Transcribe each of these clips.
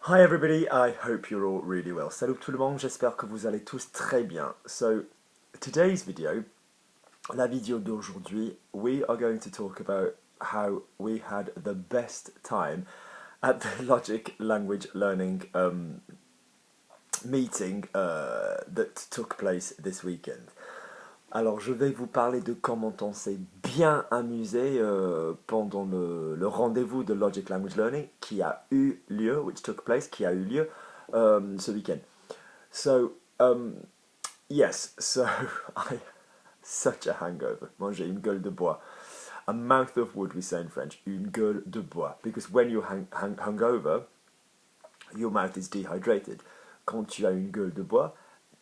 Hi everybody, I hope you're all really well. Salut tout le monde, j'espère que vous allez tous très bien. So, today's video, la vidéo d'aujourd'hui, we are going to talk about how we had the best time at the Logic Language Learning meeting that took place this weekend. Alors, je vais vous parler de comment on s'est bien amusé pendant le rendez-vous de Logic Language Learning qui a eu lieu, qui a eu lieu ce week-end. So, yes, so I such a hangover. Moi, j'ai une gueule de bois. A mouth of wood, we say in French. Une gueule de bois. Because when you're hungover, your mouth is dehydrated. Quand tu as une gueule de bois,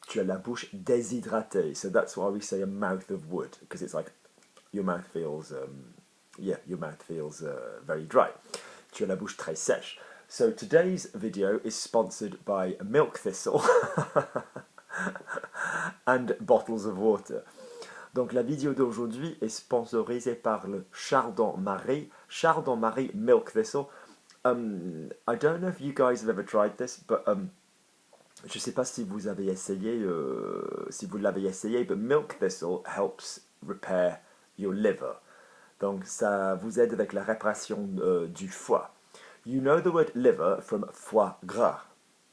tu as la bouche déshydratée. So that's why we say a mouth of wood, because it's like your mouth feels, very dry. Tu as la bouche très sèche. So today's video is sponsored by Milk Thistle and bottles of water. Donc la vidéo d'aujourd'hui est sponsorisée par le Chardon-Marie Milk Thistle. I don't know if you guys have ever tried this, but je ne sais pas si vous avez essayé, si vous l'avez essayé, but milk thistle helps repair your liver. Donc ça vous aide avec la réparation du foie. You know the word liver from foie gras,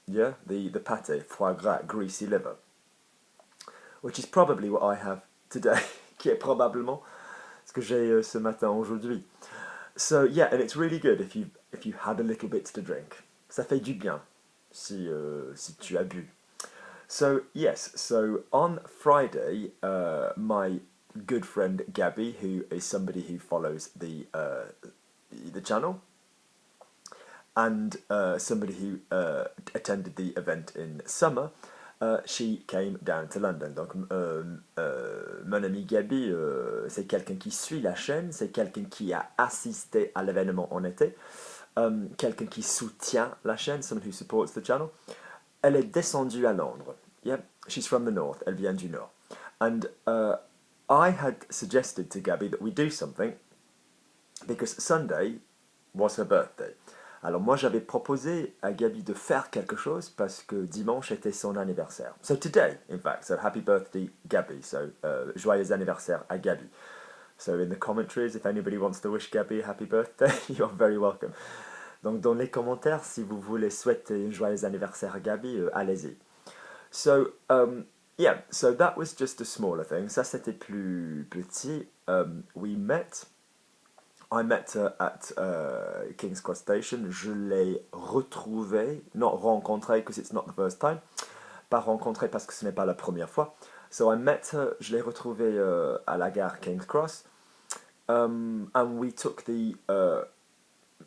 yeah, the pâté, foie gras, greasy liver, which is probably what I have today, qui est probablement ce que j'ai ce matin aujourd'hui. So yeah, and it's really good if you had a little bit to drink. Ça fait du bien. Si tu as bu. So yes, so on Friday, my good friend Gabby, who is somebody who follows the channel, and somebody who attended the event in summer, she came down to London. Donc mon ami Gabby, c'est quelqu'un qui suit la chaîne, c'est quelqu'un qui a assisté à l'événement en été. Quelqu'un qui soutient la chaîne, someone who supports the channel. Elle est descendue à Londres. Yeah, she's from the north. Elle vient du nord. And I had suggested to Gabby that we do something because Sunday was her birthday. Alors moi j'avais proposé à Gabby de faire quelque chose parce que dimanche était son anniversaire. So today, in fact, so happy birthday Gabby. So joyeux anniversaire à Gabby. So in the commentaries, if anybody wants to wish Gabby a happy birthday, you're very welcome. Donc dans les commentaires, si vous voulez souhaiter un joyeux anniversaire à Gabby, allez-y. So, yeah, so that was just a smaller thing. Ça c'était plus petit. I met her at King's Cross Station. Je l'ai retrouvée, not rencontrée because it's not the first time. Pas rencontrée parce que ce n'est pas la première fois. So I met her, je l'ai retrouvée à la gare King's Cross, and we took the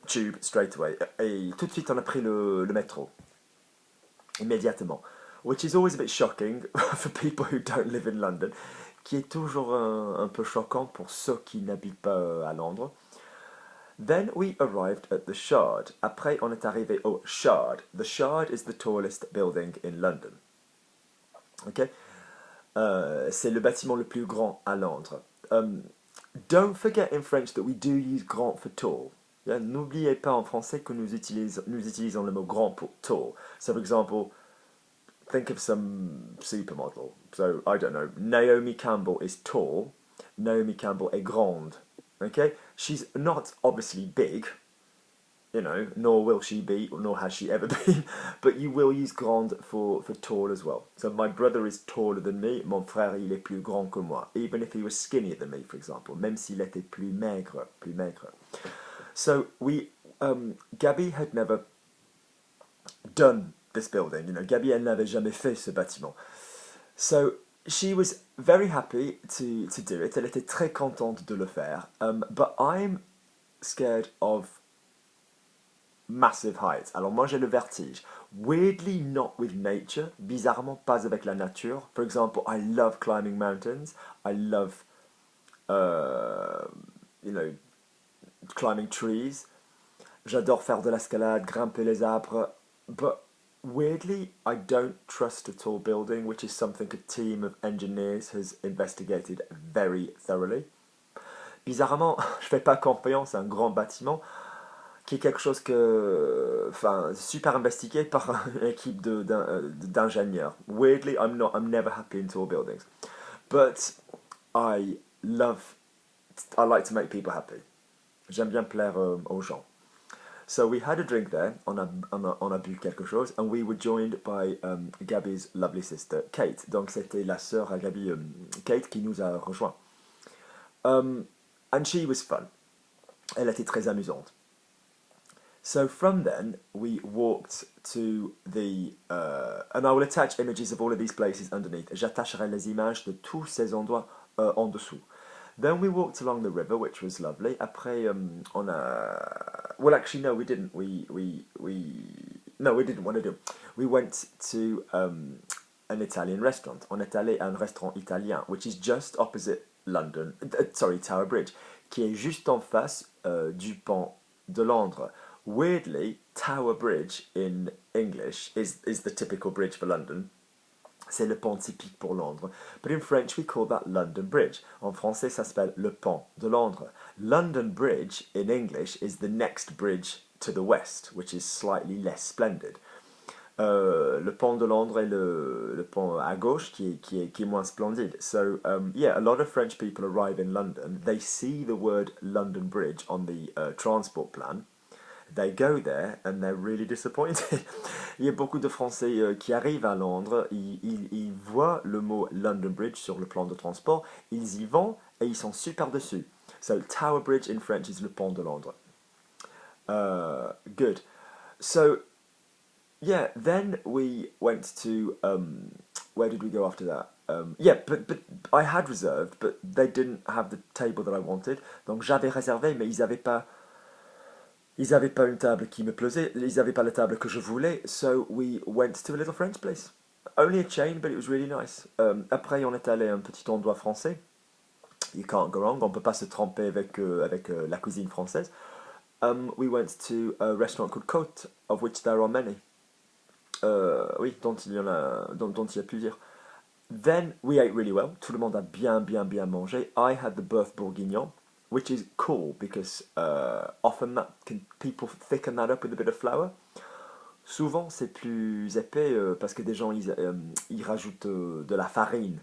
tube straight away. Et tout de suite on a pris le métro, immédiatement. Which is always a bit shocking for people who don't live in London, qui est toujours un peu choquant pour ceux qui n'habitent pas à Londres. Then we arrived at the Shard. Après on est arrivé au Shard. The Shard is the tallest building in London. Okay? C'est le bâtiment le plus grand à Londres. Don't forget in French that we do use grand for tall. Yeah? N'oubliez pas en français que nous utilisons le mot grand pour tall. So for example, think of some supermodel. So I don't know, Naomi Campbell is tall. Naomi Campbell est grande. Okay? She's not obviously big, you know, nor will she be, nor has she ever been, but you will use grande for tall as well. So my brother is taller than me, mon frère il est plus grand que moi, even if he was skinnier than me, for example, même s'il était plus maigre. So Gabby had never done this building, you know, Gabby elle n'avait jamais fait ce bâtiment. So she was very happy to do it, elle était très contente de le faire, but I'm scared of massive heights. Alors moi j'ai le vertige. Weirdly not with nature, bizarrement pas avec la nature. For example, I love climbing mountains. I love, climbing trees. J'adore faire de l'escalade, grimper les arbres. But weirdly, I don't trust a tall building, which is something a team of engineers has investigated very thoroughly. Bizarrement, je fais pas confiance à un grand bâtiment qui est quelque chose que, enfin, super investigué par une équipe d'ingénieurs. Weirdly, I'm never happy in tall buildings, but I like to make people happy. J'aime bien plaire aux gens. So we had a drink there, on a bu quelque chose, and we were joined by Gabby's lovely sister, Kate. Donc c'était la sœur à Gabby, Kate, qui nous a rejoint. And she was fun. Elle était très amusante. So from then, we walked to the... and I will attach images of all of these places underneath. J'attacherai les images de tous ces endroits en dessous. Then we walked along the river, which was lovely. Après, on a... Well, actually, no, we didn't. No, we didn't want to do. We went to an Italian restaurant. On est allé à un restaurant italien, which is just opposite London, Tower Bridge, qui est juste en face du pont de Londres. Weirdly, Tower Bridge in English is the typical bridge for London. C'est le pont typique pour Londres. But in French, we call that London Bridge. En français, ça s'appelle le pont de Londres. London Bridge, in English, is the next bridge to the west, which is slightly less splendid. Le pont de Londres est le pont à gauche qui est moins splendide. So, yeah, a lot of French people arrive in London. They see the word London Bridge on the transport plan. They go there and they're really disappointed. Il y a beaucoup de Français qui arrivent à Londres, ils voient le mot London Bridge sur le plan de transport, ils y vont et ils sont super dessus. So Tower Bridge in French is le pont de Londres. Good. So, yeah, then we went to, where did we go after that? Yeah, but I had reserved, but they didn't have the table that I wanted. Donc j'avais réservé, mais ils n'avaient pas une table qui me plaisait, ils n'avaient pas la table que je voulais, so we went to a little French place. Only a chain, but it was really nice. Après, on est allé à un petit endroit français. You can't go wrong, on ne peut pas se tromper avec la cuisine française. We went to a restaurant called Côte, of which there are many. Oui, dont il y a plusieurs. Then we ate really well. Tout le monde a bien mangé. I had the bœuf bourguignon, which is cool because often people thicken that up with a bit of flour. Souvent c'est plus épais parce que des gens ils rajoutent de la farine.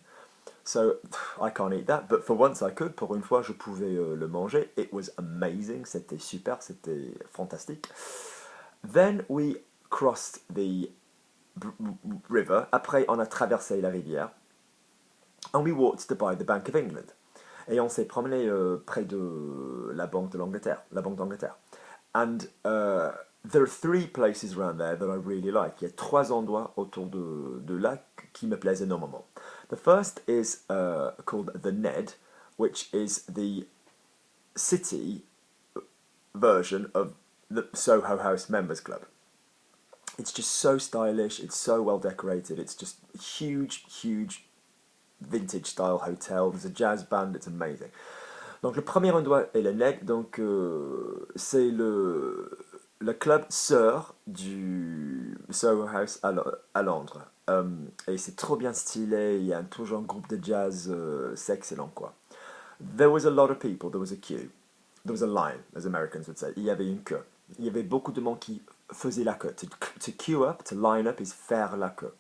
So I can't eat that, but for once I could. Pour une fois je pouvais le manger. It was amazing, c'était super, c'était fantastique. Then we crossed the river. Après on a traversé la rivière. And we walked by the Bank of England. Et on s'est promené près de la Banque d'Angleterre. And there are 3 places around there that I really like. Il y a 3 endroits autour de là qui me plaisent énormément. The first is called the Ned, which is the city version of the Soho House Members Club. It's just so stylish, it's so well decorated, it's just a huge vintage style hotel, there's a jazz band, it's amazing. Donc le premier endroit est le Ned, donc c'est le club sœur du Soho House à Londres. Et c'est trop bien stylé, il y a toujours un groupe de jazz, c'est excellent quoi. There was a lot of people, there was a queue, there was a line, as Americans would say, il y avait une queue. Il y avait beaucoup de monde qui faisait la queue. To queue up, to line up is faire la queue.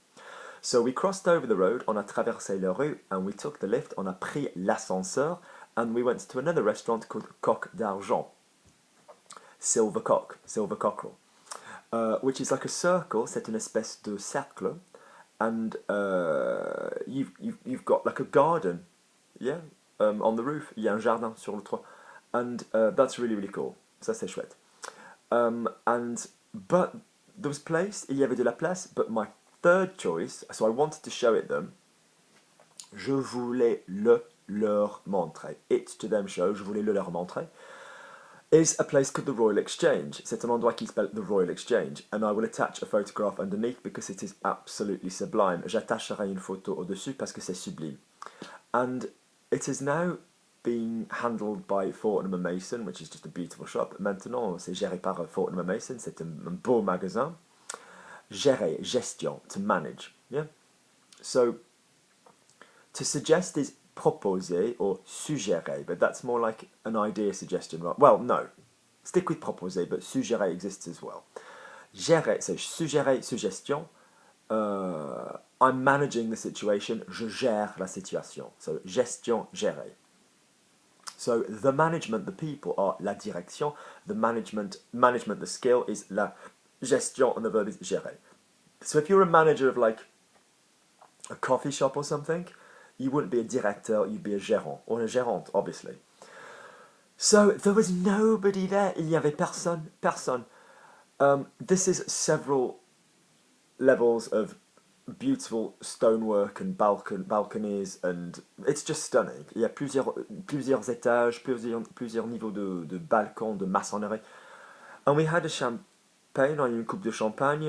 So we crossed over the road, on a traversé la rue, and we took the lift, on a pris l'ascenseur, and we went to another restaurant called Coq d'Argent. Silver Cockerel. Which is like a circle, c'est une espèce de cercle, and you've got like a garden, yeah, on the roof, il y a un jardin sur le toit, and that's really cool, ça c'est chouette. But there was il y avait de la place, but my third choice, so I wanted to show it them, je voulais leur montrer, it to them show, je voulais leur montrer, is a place called the Royal Exchange. C'est un endroit qui s'appelle the Royal Exchange, and I will attach a photograph underneath because it is absolutely sublime. J'attacherai une photo au-dessus parce que c'est sublime. And it is now being handled by Fortnum & Mason, which is just a beautiful shop. Maintenant, c'est géré par Fortnum & Mason, c'est un beau magasin. Gérer, gestion, to manage. Yeah? So, to suggest is proposer or suggérer, but that's more like an idea suggestion. Well, no. C'était quid proposer, but suggérer exists as well. Gérer, c'est suggérer, suggestion. I'm managing the situation, je gère la situation. So, gestion, gérer. So, the management, the people are la direction. The management, the skill is la gestion, and the verb is gérer. So, if you're a manager of like a coffee shop or something, you wouldn't be a directeur, you'd be a gérant, or a gérante, obviously. So, there was nobody there. Il n'y avait personne. This is several levels of beautiful stonework and balconies, and it's just stunning. Il y a plusieurs étages, plusieurs niveaux de balcons, de maçonnerie. And we had a champagne, on a eu une coupe de champagne,